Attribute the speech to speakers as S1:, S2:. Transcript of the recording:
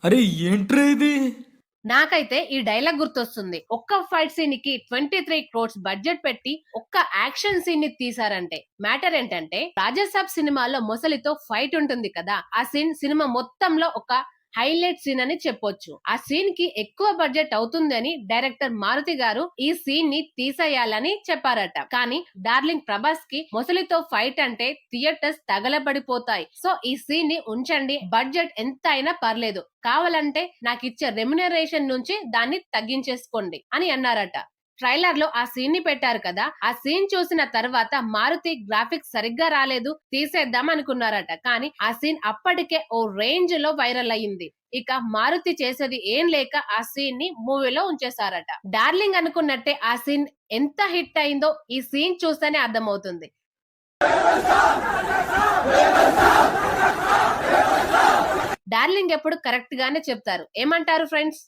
S1: అరే ఏంట్రా ఇది?
S2: నాకైతే ఈ డైలాగ్ గుర్తొస్తుంది. ఒక్క ఫైట్ సీన్ కి 23 crores బడ్జెట్ పెట్టి ఒక్క యాక్షన్ సీన్ ని తీసారంటే మ్యాటర్ ఏంటంటే రాజాసాబ్ సినిమాలో మొసలితో ఫైట్ ఉంటుంది కదా, ఆ సీన్ సినిమా మొత్తంలో ఒక హైలైట్ సీన్ అని చెప్పొచ్చు. ఆ సీన్ కి ఎక్కువ బడ్జెట్ అవుతుందని డైరెక్టర్ మారుతి గారు ఈ సీన్ ని తీసేయాలని చెప్పారట. కానీ డార్లింగ్ ప్రభాస్ కి మొసలితో ఫైట్ అంటే థియేటర్స్ తగలబడిపోతాయి. సో ఈ సీన్ ని ఉంచండి, బడ్జెట్ ఎంత అయినా పర్లేదు, కావాలంటే నాకు ఇచ్చే రెమ్యునరేషన్ నుంచి దాన్ని తగ్గించేసుకోండి అని అన్నారట. ట్రైలర్ లో ఆ సీన్ ని పెట్టారు కదా, ఆ సీన్ చూసిన తర్వాత మారుతి గ్రాఫిక్స్ సరిగ్గా రాలేదు, తీసేద్దాం అనుకున్నారట. కానీ ఆ సీన్ అప్పటికే ఓ రేంజ్ లో వైరల్ అయ్యింది. ఇక మారుతి చేసేది ఏం లేక ఆ సీన్ ని మూవీలో ఉంచేశారట. డార్లింగ్ అనుకున్నట్టే ఆ సీన్ ఎంత హిట్ అయిందో ఈ సీన్ చూస్తేనే అర్థమవుతుంది. డార్లింగ్ ఎప్పుడు కరెక్ట్ గానే చెప్తారు. ఏమంటారు ఫ్రెండ్స్?